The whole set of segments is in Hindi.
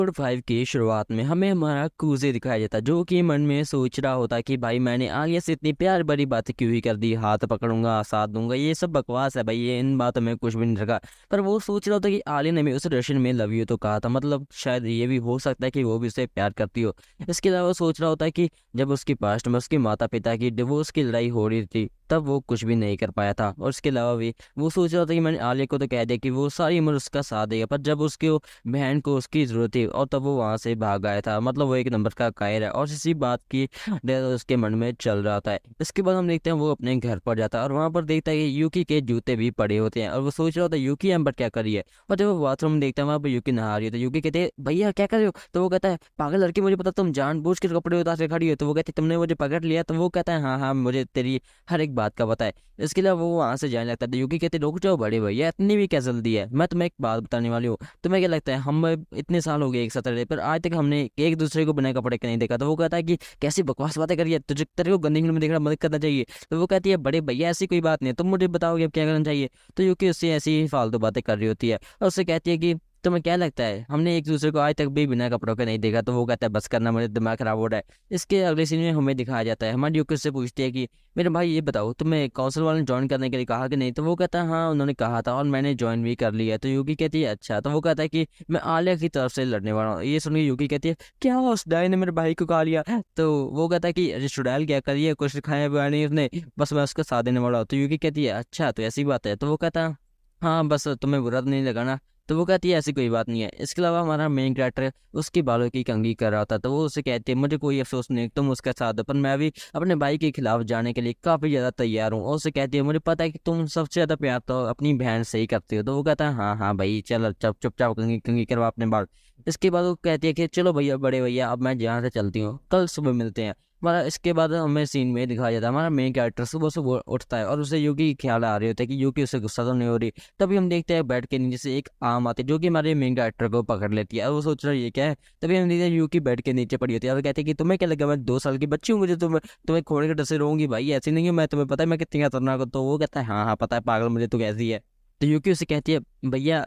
एपिसोड 5 की शुरुआत में हमें हमारा कूजे दिखाया जाता है जो कि मन में सोच रहा होता है कि भाई मैंने आलिया से इतनी प्यार भरी बातें क्यों ही कर दी, हाथ पकड़ूंगा साथ दूंगा, ये सब बकवास है भाई, ये इन बातों में कुछ भी नहीं रखा। पर वो सोच रहा होता कि आलिया ने भी उस रशन में लव यू तो कहा था, मतलब शायद ये भी हो सकता है कि वो भी उसे प्यार करती हो। इसके अलावा वो सोच रहा होता है कि जब उसकी पास्ट में उसके माता पिता की डिवोर्स की लड़ाई हो रही थी तब वो कुछ भी नहीं कर पाया था। और इसके अलावा भी वो सोच रहा था कि मैंने आलिया को तो कह दिया कि वो सारी उम्र उसका साथ देगा, पर जब उसके बहन को उसकी जरूरत थी और तब वो वहां से भाग आया था, मतलब वो एक नंबर का कायर है और इसी बात की डर उसके मन में चल रहा था। इसके बाद हम देखते हैं वो अपने घर पर जाता है और वहां पर देखता है कि यूकी के जूते भी पड़े होते हैं और वो सोच रहा होता है यूकी यहाँ पर क्या कर रही है। और जब वो बाथरूम में देखता है वहां पर यूकी नहा रही है तो यूकी कहते हैं भैया क्या कर रहे हो, तो वो कहता है पागल लड़की मुझे पता तुम जानबूझ के कपड़े उतार के खड़ी हो, तो वो कहती तुमने मुझे पकड़ लिया, तो वो कहता है हाँ हाँ मुझे तेरी हर एक बात का पता है। इसके अलावा वो वहां से जाने लगता है तो यूकी कहते रुक जाओ बड़े भैया, इतनी भी क्या जल्दी है, मैं तुम्हें एक बात बताने वाली हूँ। तुम्हें क्या लगता है हम इतने साल हो गए एक साथ रहे पर आज तक हमने एक दूसरे को बिना कपड़े के नहीं देखा, तो वो कहता है कि कैसी बकवास बातें करिए, तुझे तेरे को गंदी फिल्म देखना मदद करना चाहिए। तो वो कहती है बड़े भैया ऐसी कोई बात नहीं है, तुम मुझे बताओगे अब क्या करना चाहिए। तो यूकी उससे ऐसी ही फालतू बातें कर रही होती है और उससे कहती है कि तुम्हें क्या लगता है हमने एक दूसरे को आज तक भी बिना कपड़ों के नहीं देखा, तो वो कहता है बस करना मुझे दिमाग खराब हो रहा है। इसके अगले सीन में हमें दिखाया जाता है हमारी यूकी से पूछती है कि मेरे भाई ये बताओ तुम्हें काउंसिल वाले ने ज्वाइन करने के लिए कहा कि नहीं, तो वो कहता है हाँ उन्होंने कहा था और मैंने ज्वाइन भी कर लिया है। तो यूकी कहती है अच्छा, तो वो कहता है कि मैं आलिया की तरफ से लड़ने वाला हूँ। ये सुनिए यूकी कहती है क्या उस डाय ने मेरे भाई को कहा लिया, तो वो कहता है कि रिश्तेदार क्या करिए कुछ खाया पिया नहीं उसने, बस मैं उसका साथ देने वाला हूँ। तो यूकी कहती है अच्छा तो ऐसी बात है, तो वो कहता है हाँ बस तुम्हें बुरा तो नहीं लगा ना, तो वो कहती है ऐसी कोई बात नहीं है। इसके अलावा हमारा मेन कैरेक्टर उसके बालों की कंघी कर रहा था तो वो उसे कहती है मुझे कोई अफसोस नहीं तुम उसका साथ दो, पर मैं भी अपने भाई के खिलाफ जाने के लिए काफ़ी ज़्यादा तैयार हूँ। और उसे कहती है मुझे पता है कि तुम सबसे ज़्यादा प्यार तो अपनी बहन से ही करते हो, तो वो कहता है हाँ हाँ भाई चल चुपचाप कंघी कंघी करवा अपने बाल। इसके बाद वो कहती है कि चलो भैया बड़े भैया अब मैं यहाँ से चलती हूँ, कल सुबह मिलते हैं। हमारा इसके बाद हमें सीन में दिखाया जाता है हमारा मेन कैरेक्टर सुबह सुबह उठता है और उसे यूकी ख्याल आ रहे होते हैं कि यूकी उसे गुस्सा तो नहीं हो रही। तभी हम देखते हैं बेड के नीचे से एक आम आती है जो कि हमारे मेन कैरेक्टर को पकड़ लेती है और वो सोच रहा है ये क्या है। तभी हम देखते हैं यूकी बेड के नीचे पड़ी होती है और कहते हैं कि तुम्हें क्या लगा मैं 2 साल की बच्ची हूँ, मुझे तुम्हें खोने के डर से रहूंगी, भाई ऐसी नहीं है मैं, तुम्हें पता है मैं कितनी खतरनाक हूँ। तो वो कहता है हाँ हाँ पता है पागल मुझे तू कैसी है। तो यूकी उसे कहती है भैया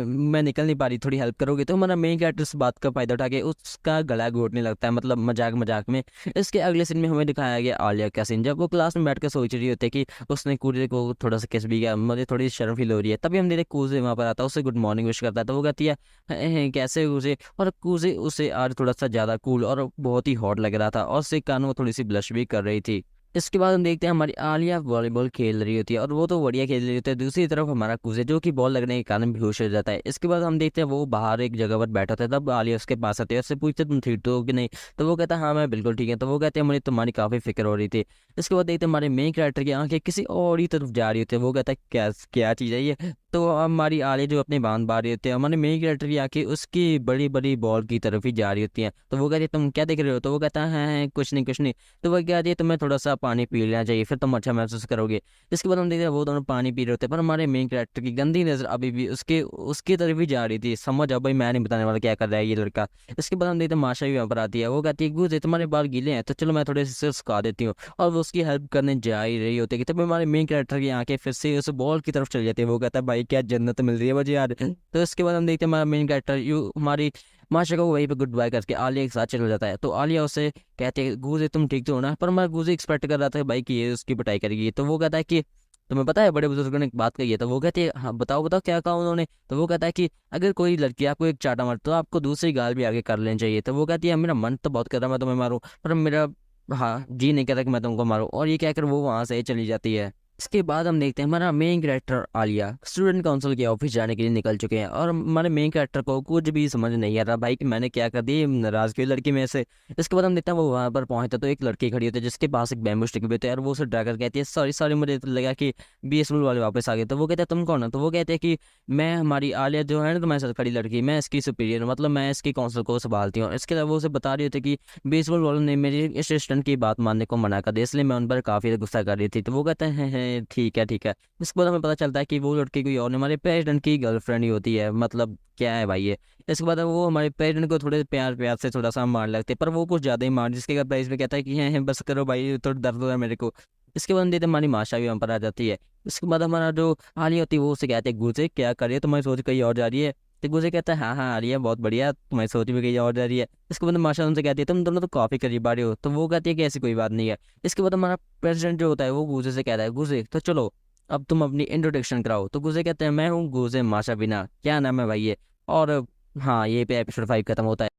मैं निकल नहीं पा रही, थोड़ी हेल्प करोगे। तो हमारा मेन कैरेक्टर इस बात का फायदा उठा के उसका गला घोटने लगता है, मतलब मजाक मजाक में। इसके अगले सीन में हमें दिखाया गया आलिया का सीन जब वो क्लास में बैठ कर सोच रही होती है कि उसने कूजे को थोड़ा सा किस भी किया, मुझे थोड़ी शर्म फील हो रही है। तभी हम देखते कूजे वहाँ पर आता है, उसे गुड मॉर्निंग विश करता है, तो वो कहती है कैसे कूजे, और कूजे उसे आज थोड़ा सा ज़्यादा कूल और बहुत ही हॉट लग रहा था और उसके कान वो थोड़ी सी ब्लश भी कर रही थी। इसके बाद हम देखते हैं हमारी आलिया वॉलीबॉल खेल रही होती है और वो तो बढ़िया खेल रही होती है, दूसरी तरफ हमारा कूजे जो कि बॉल लगने के कारण बेहोश हो जाता है। इसके बाद हम देखते हैं वो बाहर एक जगह पर बैठा था, तब आलिया उसके पास आती है, उससे पूछते तुम ठीक तो हो कि नहीं, तो वो कहता है हाँ मैं बिल्कुल ठीक है। तो वो कहते हैं मुझे तुम्हारी काफ़ी फिक्र हो रही थी। इसके बाद देखते हैं हमारे मेन कैरेक्टर की आंखें किसी और ही तरफ जा रही होती है, वो कहता है क्या क्या चीज़ है ये। तो हमारी आलिया जो अपने बांध बार रही होती है, हमारे मेन कैरेक्टर की आंखें उसकी बड़ी बड़ी बॉल की तरफ ही जा रही होती हैं। तो वो कहती है तुम क्या देख रहे हो, तो वो कहता है हाँ कुछ नहीं कुछ नहीं। तो वो कहती है तुम्हें थोड़ा सा पानी पी लेना चाहिए फिर तुम अच्छा महसूस करोगे। इसके बाद हम देखते हैं वो दोनों पानी पी रहे होते हैं पर हमारे मेन कैरेक्टर की गंदी नजर अभी भी उसके उसकी तरफ ही जा रही थी। समझ अब भाई मैं नहीं बताने वाला क्या कर रहा है ये लड़का। इसके बाद हम देखते हैं माशा भी वहाँ पर आती है, वो कहती है गुजे तुम्हारे बाल गीले हैं तो चलो मैं थोड़े से सुखा देती हूँ, और वो उसकी हेल्प करने जा ही रही होती है कि तब हमारे मेन कैरेक्टर की आंखें फिर से उस बॉल की तरफ चली जाती है। वो कहता है भाई क्या जन्नत मिल रही है मुझे यार। तो इसके बाद हम देखते हैं हमारा मेन कैरेक्टर यू हमारी माशा को वहीं पे गुड बाय करके आलिया के साथ चला जाता है। तो आलिया उसे कहते हैं गूजे तुम ठीक तो हो ना, पर मैं गूजे एक्सपेक्ट कर रहा था भाई कि ये उसकी पिटाई करेगी। तो वो कहता है कि तुम्हें पता है बड़े बुजुर्गों ने एक बात कही है, तो वो कहती है हाँ बताओ बताओ क्या कहा उन्होंने। तो वो कहता है कि अगर कोई लड़की आपको एक चाटा मार तो आपको दूसरी गाल भी आगे कर लेनी चाहिए। तो वो कहती है मेरा मन तो बहुत कर रहा है मैं तुम्हें मारूं, पर मेरा हाँ जी नहीं कहता कि मैं तुमको मारूं, और ये कहकर वो वहां से चली जाती है। इसके बाद हम देखते हैं हमारा main character Alia student council के ऑफिस जाने के लिए निकल चुके हैं और हमारे मेन कैरेक्टर को कुछ भी समझ नहीं आ रहा भाई कि मैंने क्या कर दी नाराज की लड़की में से। इसके बाद हम देखते हैं वो वहाँ पर पहुंचता तो एक लड़की खड़ी होती है जिसके पास एक बैम्बू स्टिक भी होता है और वो उसे ड्राकर कहती है सॉरी सॉरी मुझे तो लगा कि बीएसएल वाले वापस आ गए। तो वो कहते हैं तुम कौन हो, तो वो कहते हैं कि मैं हमारी आलिया जो है ना तुम्हारे साथ खड़ी लड़की मैं इसकी सुपीरियर हूं, मतलब मैं इसकी काउंसिल को संभालती हूँ। इसके अलावा वो उसे बता रही होती है कि बेसबॉल वालों ने मेरी असिस्टेंट की बात मानने को मना कर दिया इसलिए मैं उन पर काफ़ी गुस्सा कर रही थी। तो वो कहते हैं ठीक है ठीक है। इसके बाद हमें पता चलता है कि वो लड़की कोई और नहीं हमारे प्रेसिडेंट की गर्लफ्रेंड ही होती है, मतलब क्या है भाई ये। इसके बाद वो हमारे प्रेसिडेंट को थोड़े प्यार प्यार से थोड़ा सा मार लगते हैं पर वो कुछ ज़्यादा ही मार, जिसके बाद प्रेसिडेंट कहता है कि हैं बस करो भाई थोड़ा दर्द हो रहा है मेरे को। इसके बाद हम देखते हैं हमारी माशा भी वहाँ पर आ जाती है। इसके बाद हमारा जो आलिया होती है वो उसे कहते हैं गुरसे क्या कर रही है तुम्हारी सोच कहीं और जा रही है। तो गुजे कहता है हाँ हाँ आ रही है, बहुत बढ़िया, तुम्हारी सोच भी गई और जा रही है। इसके बाद माशा उनसे कहती है तुम दोनों तो काफ़ी करीब आ रहे हो, तो वो कहती है कि ऐसी कोई बात नहीं है। इसके बाद हमारा प्रेसिडेंट जो होता है वो गुजे से कहता है गुजे तो चलो अब तुम अपनी इंट्रोडक्शन कराओ। तो गुजे कहते हैं मैं हूँ गुजे माशा बिना, क्या नाम है भाई ये। और हाँ, ये पे एपिसोड 5 खत्म होता है।